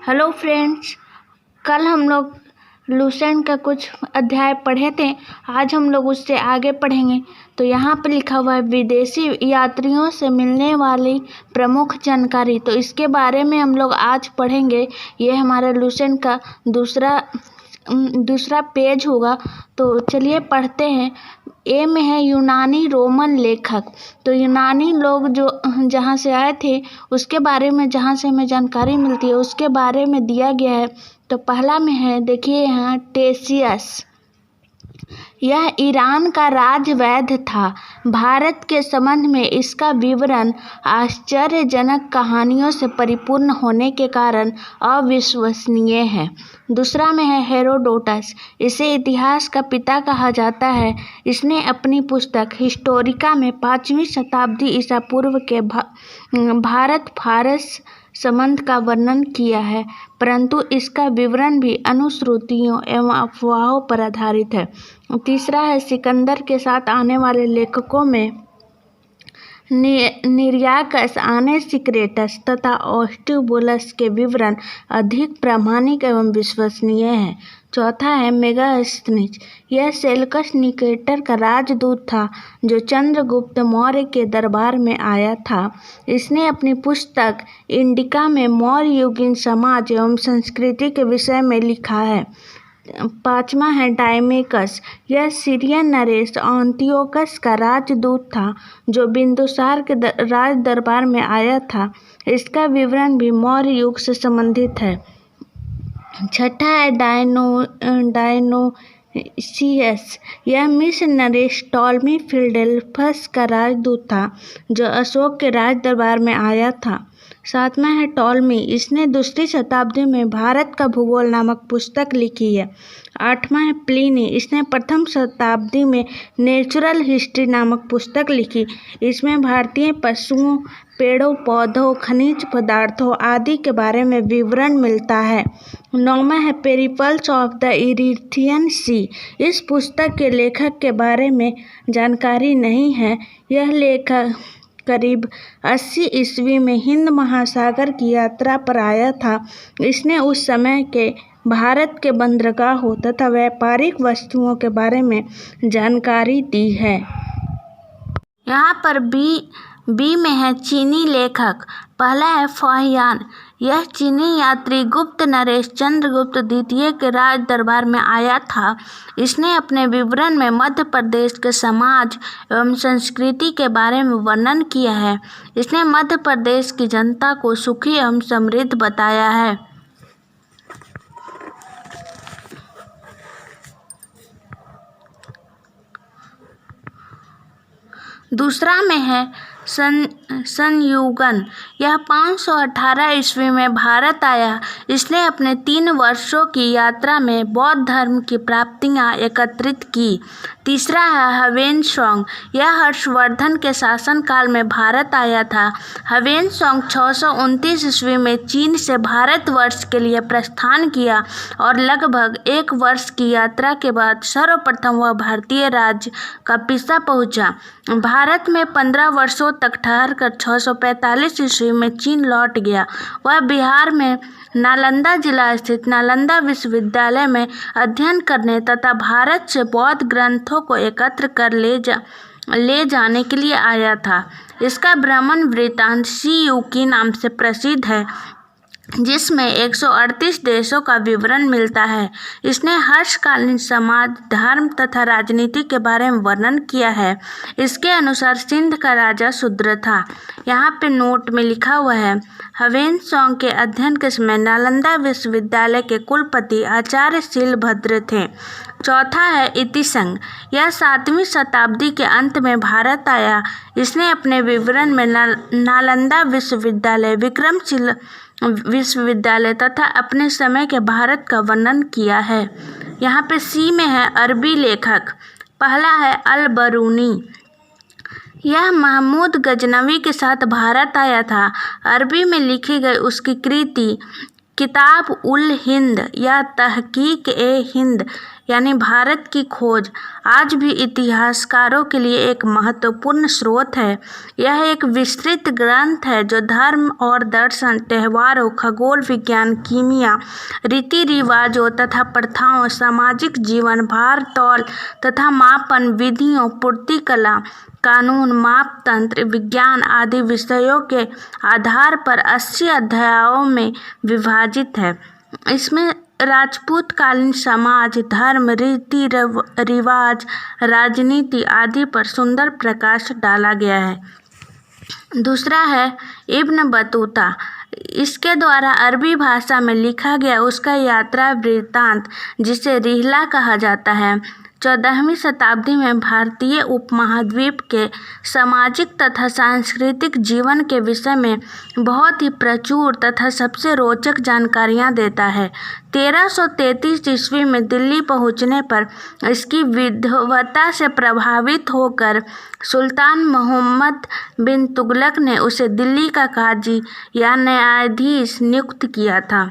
Hello friends, कल हम लोग लूसेंट का कुछ अध्याय पढ़े थे। आज हम लोग उससे आगे पढ़ेंगे। तो यहाँ पर लिखा हुआ है विदेशी यात्रियों से मिलने वाली प्रमुख जानकारी। तो इसके बारे में हम लोग आज पढ़ेंगे। ये हमारे लूसेंट का दूसरा पेज होगा। तो चलिए पढ़ते हैं। ए में है यूनानी रोमन लेखक। तो यूनानी लोग जो जहाँ से आए थे उसके बारे में जहाँ से हमें जानकारी मिलती है उसके बारे में दिया गया है। तो पहला में है, देखिए यहाँ, टेसियस। यह ईरान का राजवैद्य था। भारत के संबंध में इसका विवरण आश्चर्यजनक कहानियों से परिपूर्ण होने के कारण अविश्वसनीय है। दूसरा में है हेरोडोटस। इसे इतिहास का पिता कहा जाता है। इसने अपनी पुस्तक हिस्टोरिका में 5वीं शताब्दी ईसा पूर्व के भारत फारस संबंध का वर्णन किया है, परंतु इसका विवरण भी अनुश्रुतियों एवं अफवाहों पर आधारित है। तीसरा है, सिकंदर के साथ आने वाले लेखकों में निरियाकस, आने सिक्रेटस तथा ऑस्टिबुलस के विवरण अधिक प्रामाणिक एवं विश्वसनीय हैं। चौथा है मेगास्थनीज। यह सेल्कस निकेटर का राजदूत था जो चंद्रगुप्त मौर्य के दरबार में आया था। इसने अपनी पुस्तक इंडिका में मौर्य युगीन समाज एवं संस्कृति के विषय में लिखा है। पांचवा है डायमेकस। यह सीरियन नरेश एंटियोकस का राजदूत था जो बिंदुसार के राज दरबार में आया था। इसका विवरण भी मौर्य युग से संबंधित है। छठा है डायनोसियस। यह मिस्र नरेश टॉलमी फिलडेल्फस का राजदूत था जो अशोक के राज दरबार में आया था। सातवां है टॉलमी। इसने 2री शताब्दी में भारत का भूगोल नामक पुस्तक लिखी है। आठवां है प्लिनी। इसने 1म शताब्दी में नेचुरल हिस्ट्री नामक पुस्तक लिखी। इसमें भारतीय पशुओं, पेड़ों, पौधों, खनिज पदार्थों आदि के बारे में विवरण मिलता है। 9वां है पेरिपल्स ऑफ द इरीथियन सी। इस पुस्तक के लेखक के बारे में जानकारी नहीं है। यह लेखक करीब 80 ईस्वी में हिंद महासागर की यात्रा पर आया था। इसने उस समय के भारत के बंदरगाहों तथा व्यापारिक वस्तुओं के बारे में जानकारी दी है। यहाँ पर बी में है चीनी लेखक। पहला है फाहियान। यह चीनी यात्री गुप्त नरेश चंद्रगुप्त द्वितीय के राज दरबार में आया था। इसने अपने विवरण में मध्य प्रदेश के समाज एवं संस्कृति के बारे में वर्णन किया है। इसने मध्य प्रदेश की जनता को सुखी एवं समृद्ध बताया है। दूसरा में है संयुगन। यह 518 ईस्वी में भारत आया। इसने अपने 3 वर्षों की यात्रा में बौद्ध धर्म की प्राप्तियां एकत्रित की। तीसरा है ह्वेनसांग। यह हर्षवर्धन के शासनकाल में भारत आया था। ह्वेनसांग 629 ईस्वी में चीन से भारतवर्ष के लिए प्रस्थान किया और लगभग 1 वर्ष की यात्रा के बाद सर्वप्रथम वह भारतीय राज्य कपिसा पहुंचा। भारत में 15 वर्षों तक ठहरकर 645 ईस्वी में चीन लौट गया। वह बिहार में नालंदा जिला स्थित नालंदा विश्वविद्यालय में अध्ययन करने तथा भारत से बौद्ध ग्रंथों को एकत्र कर ले जाने के लिए आया था। इसका भ्रमण वृत्तांत सीयूकी नाम से प्रसिद्ध है, जिसमें 138 देशों का विवरण मिलता है। इसने हर्षकालीन समाज, धर्म तथा राजनीति के बारे में वर्णन किया है। इसके अनुसार सिंध का राजा शूद्र था। यहाँ पे नोट में लिखा हुआ है, ह्वेनसांग के अध्ययन के समय नालंदा विश्वविद्यालय के कुलपति आचार्य शीलभद्र थे। चौथा है इतिसंग। यह 7वीं शताब्दी के अंत में भारत आया। इसने अपने विवरण में नालंदा विश्वविद्यालय, विक्रमशिला विश्वविद्यालय तथा अपने समय के भारत का वर्णन किया है। यहाँ पे सी में है अरबी लेखक। पहला है अल बरूनी। यह महमूद गजनवी के साथ भारत आया था। अरबी में लिखी गई उसकी कृति किताब उल हिंद या तहकीक ए हिंद यानी भारत की खोज आज भी इतिहासकारों के लिए एक महत्वपूर्ण स्रोत है। यह एक विस्तृत ग्रंथ है जो धर्म और दर्शन, त्योहारों, खगोल विज्ञान, कीमिया, रीति रिवाजों तथा प्रथाओं, सामाजिक जीवन, भार तौल तथा मापन विधियों, पूर्ति कला, कानून, मापतंत्र, विज्ञान आदि विषयों के आधार पर 80 अध्यायों में विभाजित है। इसमें राजपूत कालीन समाज, धर्म, रीति रिवाज, राजनीति आदि पर सुंदर प्रकाश डाला गया है। दूसरा है इब्न बतूता। इसके द्वारा अरबी भाषा में लिखा गया उसका यात्रा वृत्तांत, जिसे रिहला कहा जाता है, 14वीं शताब्दी में भारतीय उपमहाद्वीप के सामाजिक तथा सांस्कृतिक जीवन के विषय में बहुत ही प्रचुर तथा सबसे रोचक जानकारियां देता है। 1333 ईस्वी में दिल्ली पहुंचने पर इसकी विद्वता से प्रभावित होकर सुल्तान मोहम्मद बिन तुगलक ने उसे दिल्ली का काजी या न्यायाधीश नियुक्त किया था।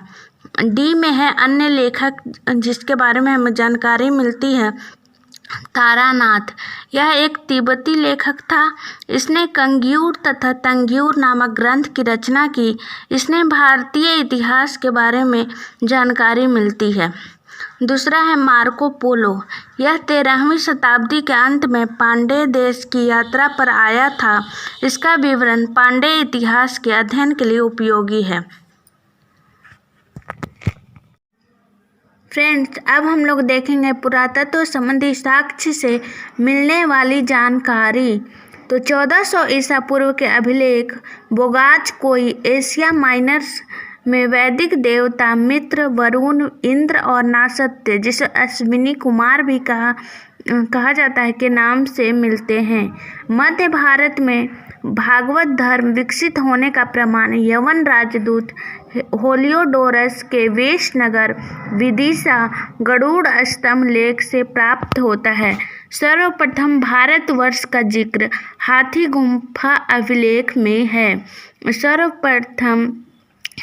डी में है अन्य लेखक जिसके बारे में हमें जानकारी मिलती है, तारानाथ। यह एक तिब्बती लेखक था। इसने कंग्यूर तथा तंग्यूर नामक ग्रंथ की रचना की। इसने भारतीय इतिहास के बारे में जानकारी मिलती है। दूसरा है मार्को पोलो। यह 13वीं शताब्दी के अंत में पांड्य देश की यात्रा पर आया था। इसका विवरण पांड्य इतिहास के अध्ययन के लिए उपयोगी है। फ्रेंड्स, अब हम लोग देखेंगे पुरातत्व संबंधी साक्ष्य से मिलने वाली जानकारी। तो 1400 ईसा पूर्व के अभिलेख बोगाज कोई एशिया माइनर में वैदिक देवता मित्र, वरुण, इंद्र और नासत्य, जिसे अश्विनी कुमार भी कहा जाता है, के नाम से मिलते हैं। मध्य भारत में भागवत धर्म विकसित होने का प्रमाण यवन राजदूत होलियोडोरस के वेश नगर विदिशा गरुड़ स्तंभ लेख से प्राप्त होता है। सर्वप्रथम भारतवर्ष का जिक्र हाथी गुम्फा अभिलेख में है। सर्वप्रथम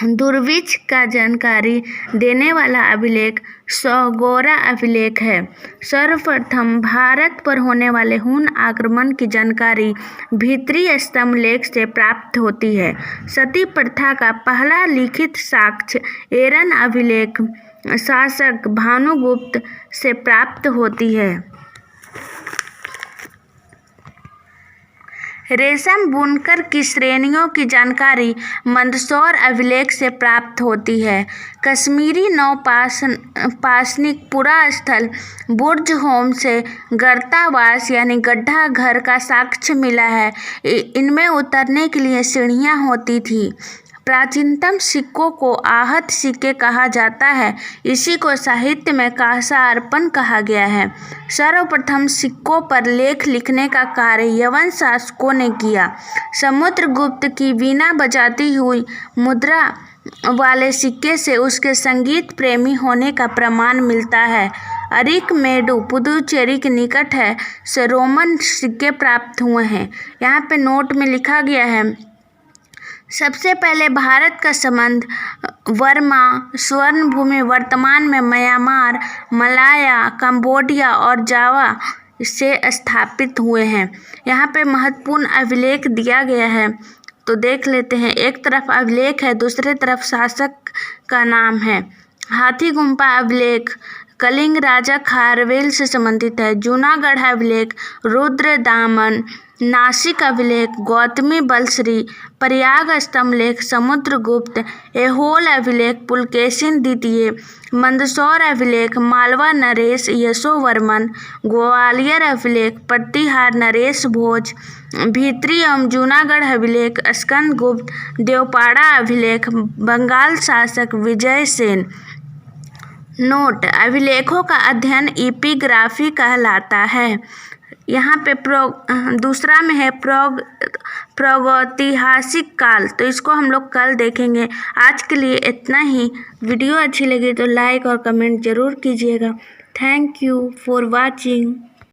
दुर्विच का जानकारी देने वाला अभिलेख सौगोरा अभिलेख है। सर्वप्रथम भारत पर होने वाले हुन आक्रमण की जानकारी भीतरी स्तंभ लेख से प्राप्त होती है। सती प्रथा का पहला लिखित साक्ष्य एरन अभिलेख शासक भानुगुप्त से प्राप्त होती है। रेशम बुनकर की श्रेणियों की जानकारी मंदसौर अभिलेख से प्राप्त होती है। कश्मीरी नौपाषाणिक पुरास्थल बुर्ज होम से गर्तावास यानी गड्ढा घर का साक्ष्य मिला है। इनमें उतरने के लिए सीढ़ियां होती थी। प्राचीनतम सिक्कों को आहत सिक्के कहा जाता है। इसी को साहित्य में कांसार्पण कहा गया है। सर्वप्रथम सिक्कों पर लेख लिखने का कार्य यवन शासकों ने किया। समुद्रगुप्त की वीणा बजाती हुई मुद्रा वाले सिक्के से उसके संगीत प्रेमी होने का प्रमाण मिलता है। अरिकमेडु पुदुचेरी के निकट है से रोमन सिक्के प्राप्त हुए हैं। यहाँ पे नोट में लिखा गया है, सबसे पहले भारत का संबंध वर्मा स्वर्ण भूमि वर्तमान में म्यांमार, मलाया, कंबोडिया और जावा से स्थापित हुए हैं। यहाँ पे महत्वपूर्ण अभिलेख दिया गया है, तो देख लेते हैं। एक तरफ अभिलेख है, दूसरे तरफ शासक का नाम है। हाथी गुम्फा अभिलेख कलिंग राजा खारवेल से संबंधित है। जूनागढ़ अभिलेख रुद्र दामन। नासिक अभिलेख गौतमी बलश्री। प्रयाग स्तंभ लेख समुद्रगुप्त। ऐहोल अभिलेख पुलकेशिन द्वितीय। मंदसौर अभिलेख मालवा नरेश यशोवर्मन। ग्वालियर अभिलेख प्रतिहार नरेश भोज। भीतरी एवं जूनागढ़ अभिलेख स्कंदगुप्त। देवपाड़ा अभिलेख बंगाल शासक विजय सेन। नोट, अभिलेखों का अध्ययन एपिग्राफी कहलाता है। यहाँ पे दूसरा में है प्रागैतिहासिक काल, तो इसको हम लोग कल देखेंगे। आज के लिए इतना ही। वीडियो अच्छी लगी तो लाइक और कमेंट ज़रूर कीजिएगा। Thank you for watching.